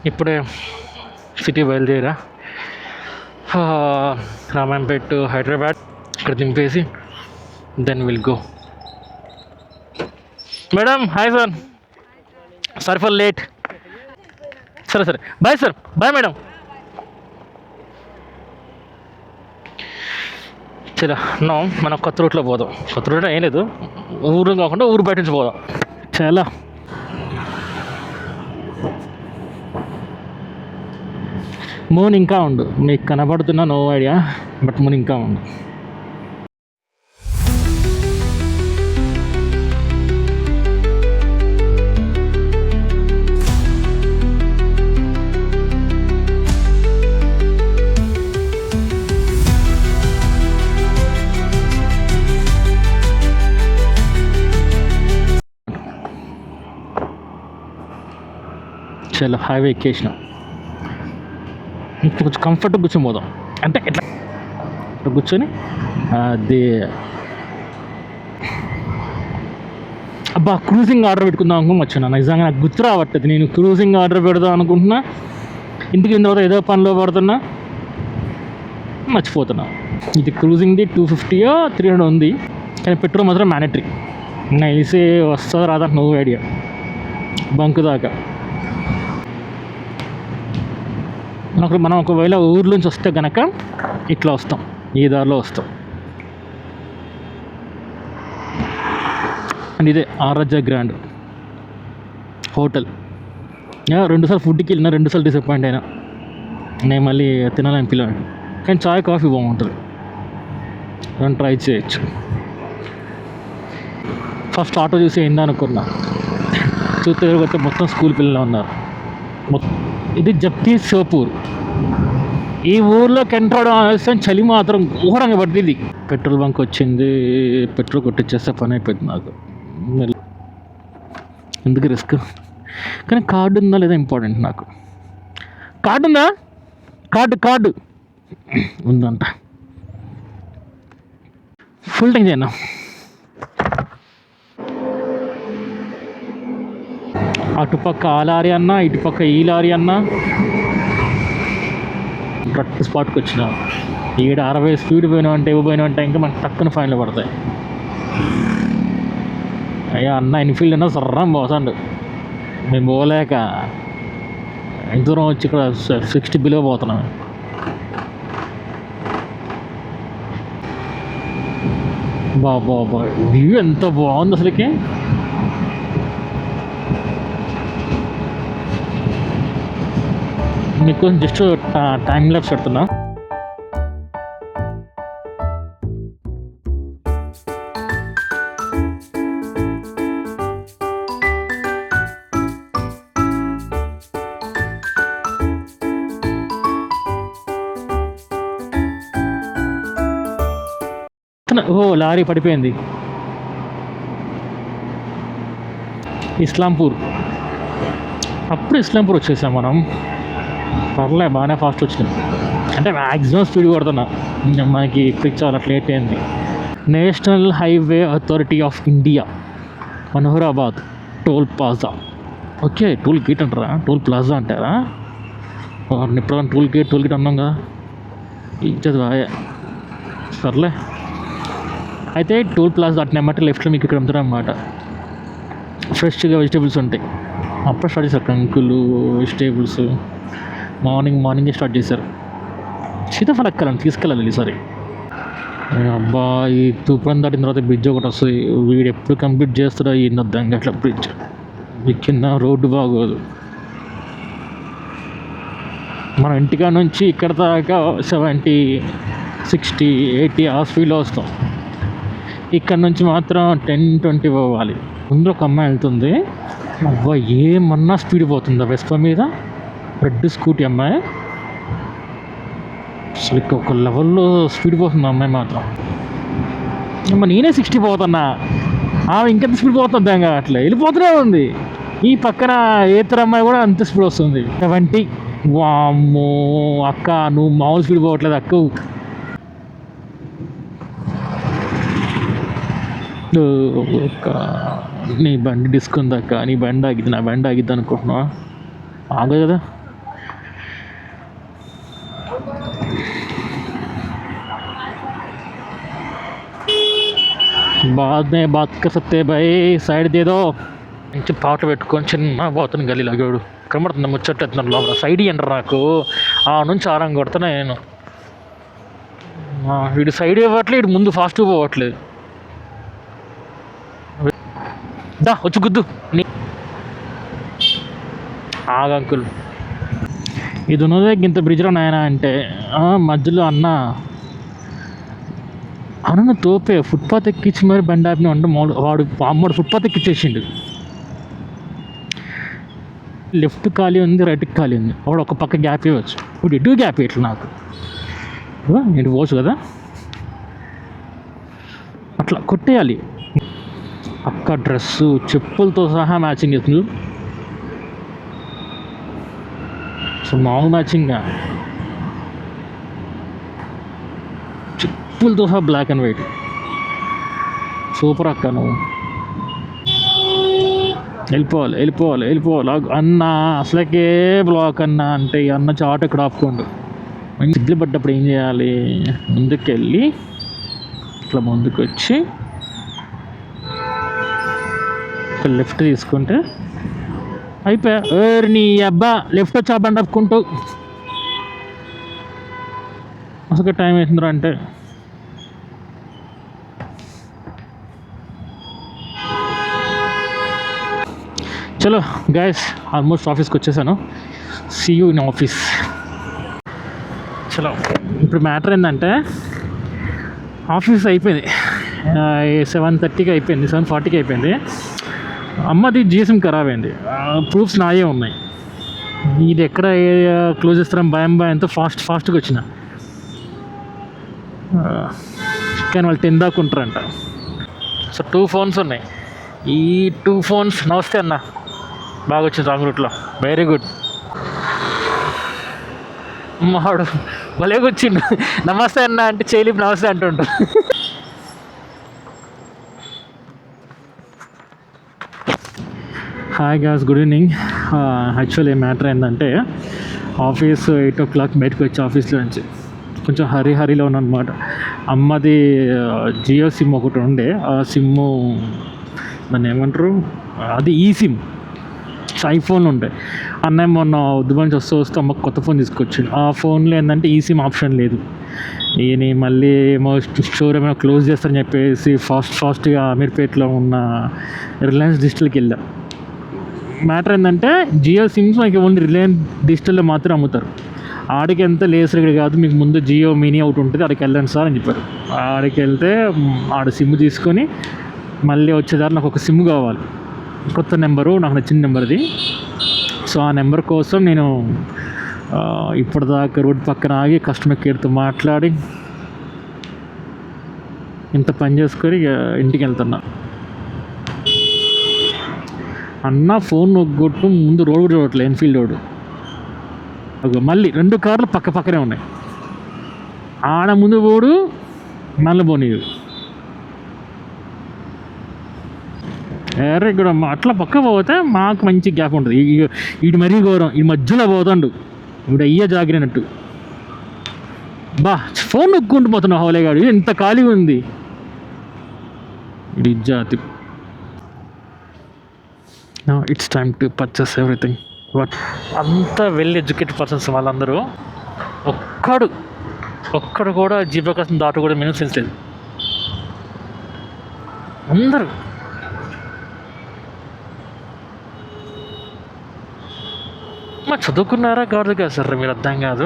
ఇప్పుడే సిటీ బయలుదేరా, రామాయంపేట్ టు హైదరాబాద్. ఇక్కడ దింపేసి then will go. Madam hi sir, sorry for late. సరే బాయ్ సార్, బాయ్ మేడం. చలో నో, మనం కొత్త రూట్లో పోదాం. కొత్త రూట్లో ఏం లేదు, ఊరు కాకుండా ఊరు బయట నుంచి పోదాం. చాలా మూన్ ఇంకా ఉండు, మీకు కనబడుతున్నా నో ఐడియా, బట్ మూన్ ఇంకా ఉండు. చలో హైవే ఎక్కేసినాం. ఇప్పుడు కొంచెం కంఫర్ట్గా కూర్చొని పోదాం, అంటే ఎట్లా కూర్చొని అది అబ్బా క్రూజింగ్ ఆర్డర్ పెట్టుకుందాం అనుకుని వచ్చాను. నిజంగా నాకు గుర్తు రావట్లేదు, నేను క్రూజింగ్ ఆర్డర్ పెడదాం అనుకుంటున్నా, ఇంటికి తర్వాత ఏదో పనిలో పడుతున్నా, మర్చిపోతున్నా. ఇది క్రూజింగ్ది 250 300 ఉంది, కానీ పెట్రోల్ మాత్రం మ్యాండటరీ. నైసే వస్తుందో రాదా నో ఐడియా. బంక్ దాకా మనం ఒకవేళ ఊర్లోంచి వస్తే కనుక ఇట్లా వస్తాం, ఈ దారిలో వస్తాం. అండ్ ఇదే ఆరాధ్య గ్రాండ్ హోటల్. 2 సార్లు ఫుడ్కి వెళ్ళినా, 2 సార్లు డిసప్పాయింట్ అయినా. నేను మళ్ళీ తినాలని పిల్లాను, కానీ చాయ్ కాఫీ బాగుంటుంది, మనం ట్రై చేయొచ్చు. ఫస్ట్ ఆటో చూసి ఏందనుకున్నా, చూస్తే వస్తే మొత్తం స్కూల్ పిల్లలు ఉన్నారు. ఇది జగదీశ్పూర్. ఈ ఊర్లోకి ఎంటర్ అవడం ఆలస్యం, చలి మాత్రం ఘోరంగా పడుతుంది. పెట్రోల్ బంక్ వచ్చింది, పెట్రోల్ కొట్టించేస్తే పని అయిపోయింది నాకు. ఎందుకు రిస్క్? కానీ కార్డు ఉందా లేదా ఇంపార్టెంట్ నాకు. కార్డు ఉందా? కార్డు ఉందంట. ఫుల్ టైం చేయనా? అటుపక్క ఆ లారీ అన్నా, ఇటుపక్క ఈ లారీ అన్నా. కరెక్ట్ స్పాట్కి వచ్చిన. 60 స్పీడ్ పోయినా అంటే ఇంకా మనకు తక్కువ ఫైన్లు పడతాయి. అయ్యా అన్న ఎన్ఫీల్డ్ అన్నా సర్రం పోతాండు, మేము పోలేక ఎంత దూరం వచ్చి ఇక్కడ 60 బిలో పోతున్నాం. బాబా వ్యూ ఎంత బాగుంది అసలుకి. మీకు జస్ట్ టైం ల్యాప్స్ పెడుతున్నా. ఓ లారీ పడిపోయింది. ఇస్లాంపూర్. అప్పుడు ఇస్లాంపూర్ వచ్చేసాం మనం. పర్లే బాగానే ఫాస్ట్ వచ్చినాం, అంటే మ్యాక్సిమం స్పీడ్ కొడుతున్నా. మనకి పిక్చర్ అట్లా లేట్ అయింది. National highway authority of India, Manoharabad toll plaza. Okay, toll gate అంటారా, టోల్ ప్లాజా అంటారా? ఇప్పుడు టోల్ గేట్ అన్నాం కదా, ఇచ్చేది బాగా. సర్లే, అయితే టోల్ ప్లాజా దాటినామంటే లెఫ్ట్లో మీకు ఇక్కడ అమ్ముతారు అన్నమాట. ఫ్రెష్గా వెజిటేబుల్స్ ఉంటాయి. అప్పుడు స్టార్ట్ చేశారు కంకులు, వెజిటేబుల్స్. మార్నింగే స్టార్ట్ చేశారు. సీతాఫలం ఎక్కాలని తీసుకెళ్ళాలి ఈసారి. అబ్బా, ఈ తూప్రం దాటిన తర్వాత బ్రిడ్జ్ ఒకటి వస్తుంది. వీడు ఎప్పుడు కంప్లీట్ చేస్తాడో ఈ దంగట్ల బ్రిడ్జ్. ఈ కింద రోడ్డు బాగోదు. మనం ఇంటికా నుంచి ఇక్కడ దాకా 70, 60, 80 ఆ స్పీడ్లో వస్తాం. ఇక్కడ నుంచి మాత్రం 10, 20 పోవాలి. ముందు ఒక అమ్మాయి వెళ్తుంది, అబ్బా ఏమన్నా స్పీడ్ పోతుందా వెస్పా మీద. రెడ్ స్కూటీ అమ్మాయి, అసలు ఒక లెవెల్లో స్పీడ్ పోతుంది అమ్మాయి మాత్రం. నేనే 60 పోతున్నా, ఆమె ఇంకెంత స్పీడ్ పోతుంది అట్లా వెళ్ళిపోతూనే ఉంది. ఈ పక్కన ఏతర అమ్మాయి కూడా అంత స్పీడ్ వస్తుంది, 70. వామ్మో అక్క, నువ్వు మామూలు స్పీడ్ పోవట్లేదు అక్క. నీ బండి డిస్క్ ఉంది అక్క, నీ బండి ఆగిద్ది, నా బండి ఆగిద్ది అనుకుంటున్నావా? ఆగదు కదా. बाद में बात कर सकते भाई, సైడ్ దేదో. మంచి పాటలు పెట్టుకొని చిన్న పోతాను గల్లీలో గోడు కనబడుతుంది ముచ్చట్టెత్తున్నాను లోపల. సైడ్ ఇయ్యండి నాకు, ఆ నుంచి ఆరం కొడుతున్నా నేను. వీడు సైడ్ ఇవ్వట్లేదు, వీడు ముందు ఫాస్ట్ పోవట్లేదు. దా వచ్చి గుద్దు నీ ఆగంకుల్. ఇది ఉన్నదే ఇంత బ్రిడ్జ్లో నాయన అంటే మధ్యలో అన్న తోపే ఫుట్పాత్ ఎక్కించి మరి బండి ఆపిన అంటే వాడు అమ్మడు ఫుట్పాత్ ఎక్కిచ్చేసిండు. లెఫ్ట్ ఖాళీ ఉంది, రైట్కి ఖాళీ ఉంది, వాడు ఒక పక్క గ్యాప్ ఇవ్వచ్చు. ఇప్పుడు ఇటు గ్యాప్ ఇట్లా నాకు ఇటు పోవచ్చు కదా, అట్లా కొట్టేయాలి. పక్క డ్రెస్సు చెప్పులతో సహా మ్యాచింగ్ చేస్తుంది. సో మామూలు మ్యాచింగ్ చెప్పులతో సహా బ్లాక్ అండ్ వైట్. సూపర్ అక్క నువ్వు. వెళ్ళిపోవాలి అన్న. అసలుకే బ్లాక్ అన్న అంటే అన్న చాటు ఇక్కడ ఆపుకోండు. సిగ్గులు పడ్డప్పుడు ఏం చేయాలి, ముందుకెళ్ళి ఇట్లా ముందుకు వచ్చి లెఫ్ట్ తీసుకుంటే అయిపోయా. నీ అబ్బా లెఫ్ట్ వచ్చి ఆ బండి ఆపుకుంటూ అసలు టైం వేసిందిరా అంటే. చలో గైస్, ఆల్మోస్ట్ ఆఫీస్కి వచ్చేసాను. See you in office. చలో ఇప్పుడు మ్యాటర్ ఏంటంటే ఆఫీస్ అయిపోయింది, 7:30కి అయిపోయింది, 7:40కి అయిపోయింది. అమ్మది జిఎస్ఎం ఖరాబ్ అయింది, ప్రూఫ్స్ నాయే ఉన్నాయి. ఇది ఎక్కడ క్లోజ్ చేస్తారని భయంతో ఫాస్ట్గా వచ్చిన. కానీ వాళ్ళు 10 దాకా ఉంటారంట. సో 2 ఫోన్స్ ఉన్నాయి. ఈ 2 ఫోన్స్ నమస్తే అన్న, బాగా వచ్చింది రాంగ్ రూట్లో, వెరీ గుడ్. మాడు భలే వచ్చిండు, నమస్తే అన్న అంటే చేయలేపు నమస్తే అంటుంటారు. Hi guys, good evening. Actually matter ఏంటంటే ఆఫీస్ 8 o'clock బయటకు వచ్చి ఆఫీస్లో నుంచి కొంచెం హరీలో ఉన్నమాట. అమ్మది జియో సిమ్ ఒకటి ఉండే, ఆ సిమ్ము దాన్ని ఏమంటారు, అది ఈ సిమ్ ఐఫోన్ ఉండే. అన్నయ్య మొన్న దుబాయ్ నుంచి వస్తూ అమ్మకు కొత్త ఫోన్ తీసుకొచ్చిండు. ఆ ఫోన్లో ఏంటంటే ఈ సిమ్ ఆప్షన్ లేదు. ఈయన మళ్ళీ ఏమో స్టోర్ ఏమైనా క్లోజ్ చేస్తారని చెప్పేసి ఫాస్ట్గా అమీర్పేట్లో ఉన్న రిలయన్స్ డిజిటల్కి వెళ్ళా. మ్యాటర్ ఏంటంటే జియో సిమ్స్ మనకి ఓన్లీ రిలయన్స్ డిజిటల్లో మాత్రం అమ్ముతారు. ఆడికి ఎంత లేసర్ ఇక్కడ కాదు, మీకు ముందు జియో మినీ అవుట్ ఉంటుంది, ఆడికి వెళ్ళండి సార్ అని చెప్పారు. ఆడికి వెళ్తే ఆడ సిమ్ తీసుకొని మళ్ళీ వచ్చేదారు నాకు ఒక సిమ్ కావాలి, కొత్త నెంబరు, నాకు నచ్చిన నెంబర్ది. సో ఆ నెంబర్ కోసం నేను ఇప్పటిదాకా రోడ్ పక్కన ఆగి కస్టమర్ కేర్తో మాట్లాడి ఇంత పని చేసుకొని ఇంటికి వెళ్తున్నా. అన్న ఫోన్ నొగ్గొట్టు ముందు రోడ్ కూడా చూడట్లేదు, ఎన్ఫీల్డ్ రోడ్. మళ్ళీ 2 కార్లు పక్కనే ఉన్నాయి. ఆడ ముందు పోడు, మళ్ళీ పోనీడు. వేరే కూడా అట్లా పక్క పోతే మాకు మంచి గ్యాప్ ఉంటుంది. వీడు మరీ ఘోరం, ఈ మధ్యలో పోతాడు, ఇప్పుడు అయ్యే జాగిరినట్టు. బా ఫోన్ నొక్కుంటూ పోతున్నావు హోలేగాడు, ఎంత ఖాళీ ఉంది ఇది జాతి. It's time to purchase everything. But అంతా వెల్ ఎడ్యుకేటెడ్ పర్సన్స్ వాళ్ళందరూ. ఒక్కడు కూడా జీవకాశం దాటు కూడా మెనూ సెన్స్ లేదు. అందరూ చదువుకున్నారా కాదు కదా సార్, మీరు అర్థం కాదు.